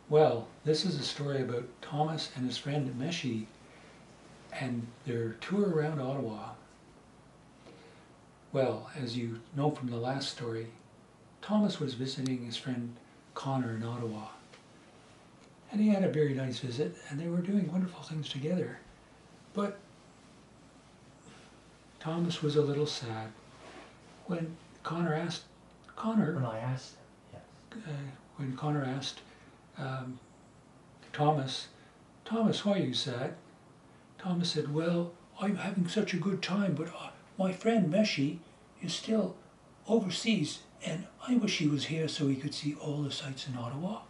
Well, this is a story about Thomas and his friend Meshi and their tour around Ottawa. Well, as you know from the last story, Thomas was visiting his friend Connor in Ottawa. And he had a very nice visit, and they were doing wonderful things together. But Thomas was a little sad when Connor asked Connor. When I asked him, yes. When Connor asked um, Thomas, "Thomas, why are you sad?" Thomas said, "Well, I'm having such a good time, but my friend Meshi is still overseas, and I wish he was here so he could see all the sights in Ottawa."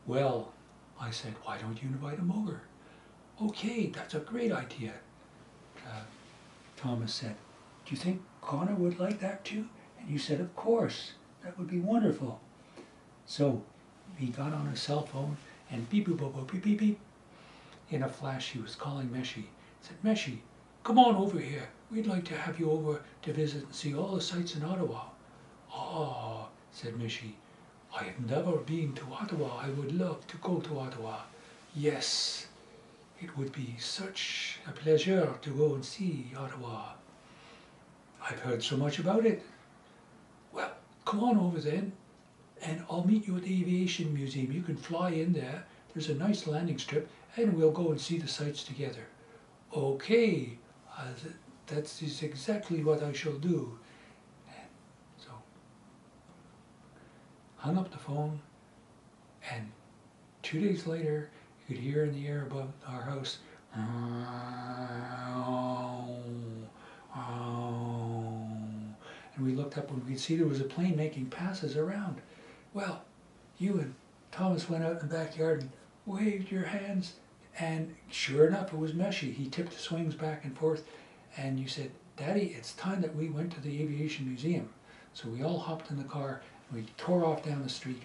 "Well," I said, "why don't you invite him over?" "Okay, that's a great idea," Thomas said. "Do you think Connor would like that too?" And you said, "Of course, that would be wonderful." So he got on his cell phone and beep boop boop boop beep beep beep. In a flash he was calling Meshi. He said, "Meshi, come on over here. We'd like to have you over to visit and see all the sights in Ottawa." "Ah," said Meshi, "I have never been to Ottawa. I would love to go to Ottawa. Yes, it would be such a pleasure to go and see Ottawa. I've heard so much about it." "Well, come on over then, and I'll meet you at the Aviation Museum. You can fly in there. There's a nice landing strip, and we'll go and see the sights together." "Okay, that is exactly what I shall do." And so, hung up the phone, and 2 days later, you could hear in the air above our house, and we looked up and we could see there was a plane making passes around. Well, you and Thomas went out in the backyard and waved your hands, and sure enough, it was Meshi. He tipped his wings back and forth, and you said, "Daddy, it's time that we went to the Aviation Museum." So we all hopped in the car and we tore off down the street.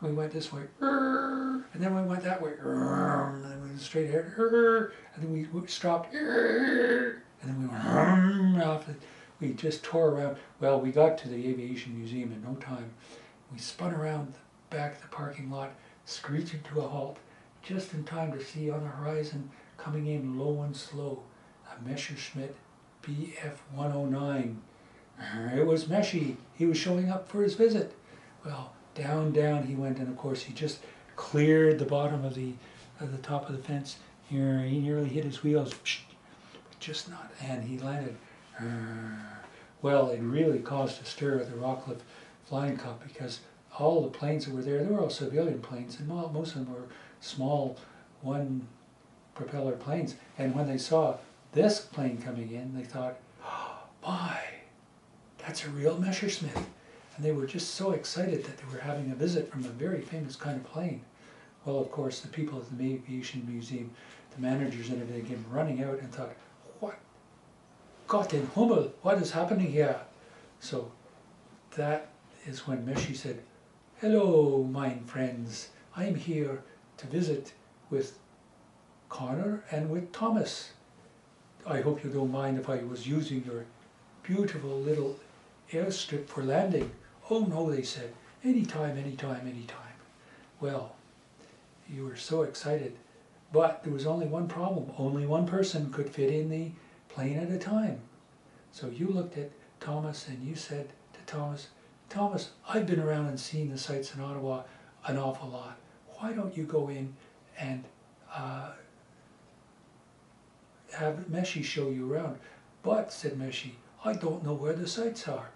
We went this way, and then we went that way, and then we went straight ahead, and then we stopped, and then we went off. We just tore around. Well, we got to the Aviation Museum in no time. We spun around the back of the parking lot, screeching to a halt, just in time to see on the horizon, coming in low and slow, a Messerschmitt Bf 109. It was Meshi. He was showing up for his visit. Well, down he went, and of course he just cleared the bottom of the top of the fence. Here, he nearly hit his wheels, but just not, and he landed. Well, it really caused a stir at the Rockcliffe Flying Club, because all the planes that were there, they were all civilian planes, and most of them were small one propeller planes. And when they saw this plane coming in, they thought, "Oh, my, that's a real Messerschmitt." And they were just so excited that they were having a visit from a very famous kind of plane. Well, of course, the people at the Aviation Museum, the managers and everything, came running out and thought, "What? Gott den Himmel, what is happening here?" So that is when Meshi said, "Hello, mine friends. I am here to visit with Connor and with Thomas. I hope you don't mind if I was using your beautiful little airstrip for landing." "Oh no," they said. "Anytime, anytime, anytime." Well, you were so excited, but there was only one problem. Only one person could fit in the plane at a time. So you looked at Thomas and you said to Thomas, "Thomas, I've been around and seen the sights in Ottawa an awful lot. Why don't you go in and have Meshi show you around?" "But," said Meshi, "I don't know where the sights are."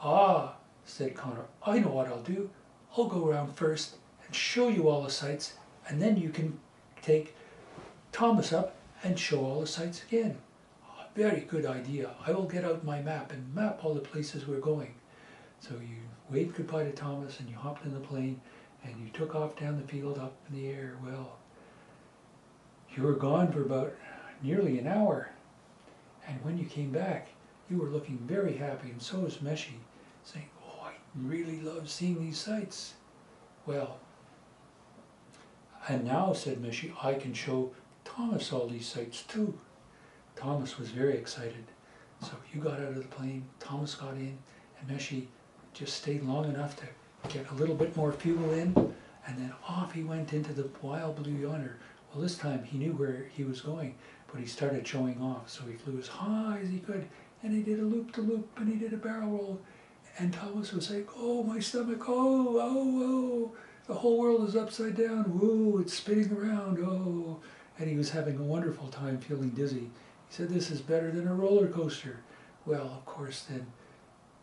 "Ah," said Connor, "I know what I'll do. I'll go around first and show you all the sights, and then you can take Thomas up and show all the sights again." "Very good idea. I will get out my map and map all the places we're going." So you waved goodbye to Thomas and you hopped in the plane and you took off down the field up in the air. Well, you were gone for about nearly an hour. And when you came back, you were looking very happy, and so was Meshi, saying, "Oh, I really love seeing these sights." Well, "And now," said Meshi, "I can show Thomas all these sights too." Thomas was very excited. So you got out of the plane, Thomas got in, and Meshi just stayed long enough to get a little bit more fuel in, and then off he went into the wild blue yonder. Well, this time he knew where he was going, but he started showing off, so he flew as high as he could, and he did a loop-de-loop, and he did a barrel roll, and Thomas was like, oh, my stomach, oh, oh, oh, the whole world is upside down, whoa, it's spinning around, oh, and he was having a wonderful time feeling dizzy. He said, this is better than a roller coaster. Well, of course, then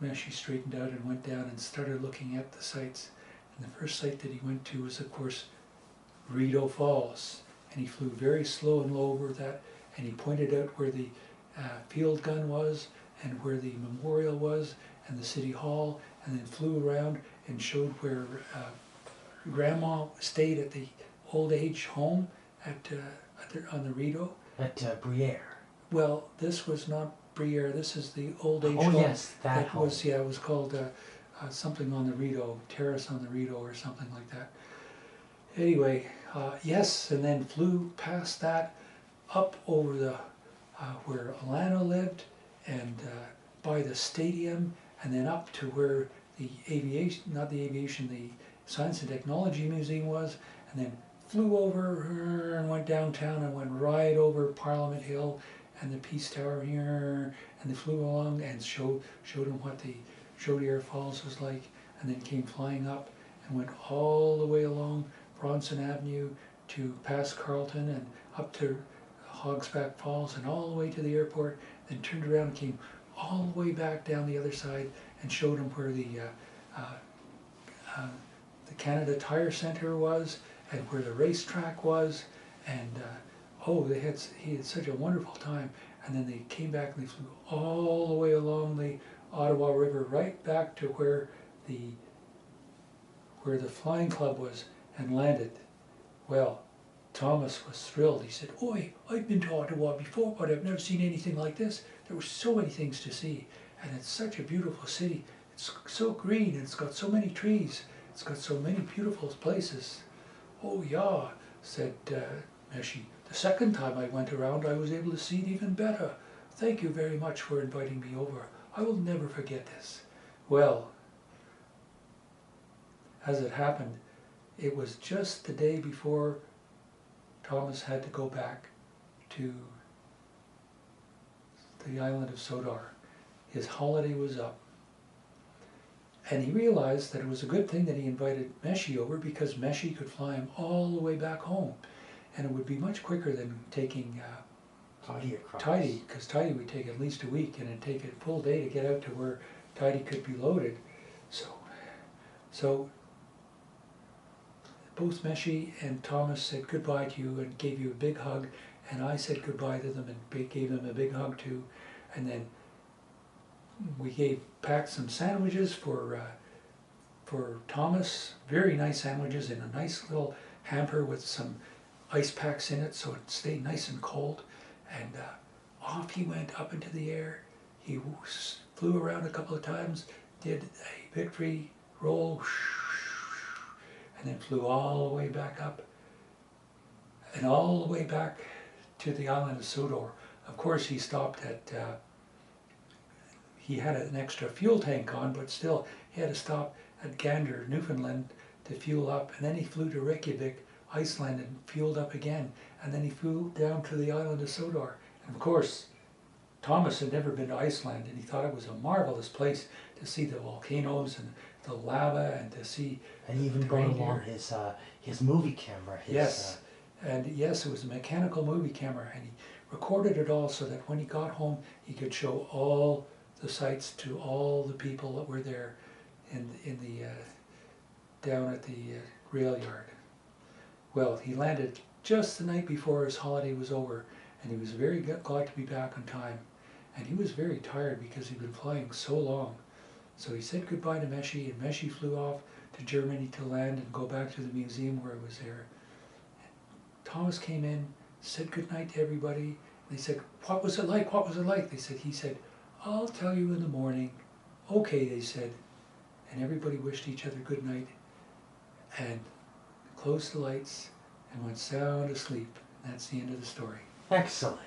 Meshi straightened out and went down and started looking at the sights. And the first sight that he went to was, of course, Rideau Falls. And he flew very slow and low over that, and he pointed out where the field gun was, and where the memorial was, and the city hall, and then flew around and showed where Grandma stayed at the old age home on the Rideau. At Briere. Well, this was not Briere. This is the old age Oh home. yes, that home. Was, yeah, it was called something on the Rideau, Terrace on the Rideau, or something like that. Anyway, yes, and then flew past that, up over the where Alana lived, and by the stadium, and then up to where the aviation, not the aviation, the Science and Technology Museum was, and then flew over and went downtown and went right over Parliament Hill and the Peace Tower here, and they flew along and showed them what the Chaudière Falls was like, and then came flying up and went all the way along Bronson Avenue to past Carlton and up to Hogsback Falls and all the way to the airport, then turned around and came all the way back down the other side and showed them where the Canada Tire Centre was and where the racetrack was, and oh, he had such a wonderful time. And then they came back and they flew all the way along the Ottawa River right back to where the Flying Club was and landed. Well, Thomas was thrilled. He said, "Oi, I've been to Ottawa before, but I've never seen anything like this. There were so many things to see, and it's such a beautiful city. It's so green, and it's got so many trees. It's got so many beautiful places." "Oh yeah," said Meshi. "The second time I went around, I was able to see it even better. Thank you very much for inviting me over. I will never forget this." Well, as it happened, it was just the day before Thomas had to go back to the island of Sodor. His holiday was up. And he realized that it was a good thing that he invited Meshi over, because Meshi could fly him all the way back home. And it would be much quicker than taking Tidy across. Tidy, because Tidy would take at least a week, and it'd take a full day to get out to where Tidy could be loaded. So both Meshi and Thomas said goodbye to you and gave you a big hug, and I said goodbye to them and gave them a big hug too. And then we packed some sandwiches for Thomas, very nice sandwiches in a nice little hamper with some ice packs in it, so it stayed nice and cold. And off he went up into the air. He flew around a couple of times, did a victory roll, and then flew all the way back up and all the way back to the island of Sodor. Of course, he stopped at, he had an extra fuel tank on, but still he had to stop at Gander, Newfoundland to fuel up, and then he flew to Reykjavik, Iceland, and fueled up again, and then he flew down to the island of Sodor. And of course, Thomas had never been to Iceland, and he thought it was a marvelous place to see the volcanoes and the lava, and to see. And he even brought along his movie camera. Yes, and yes, it was a mechanical movie camera, and he recorded it all so that when he got home, he could show all the sights to all the people that were there in the down at the rail yard. Well, he landed just the night before his holiday was over, and he was very glad to be back on time. And he was very tired because he'd been flying so long. So he said goodbye to Meshi, and Meshi flew off to Germany to land and go back to the museum where it was there. And Thomas came in, said goodnight to everybody. And they said, "What was it like? What was it like?" He said, "I'll tell you in the morning." "Okay," they said. And everybody wished each other good night and closed the lights and went sound asleep. And that's the end of the story. Excellent.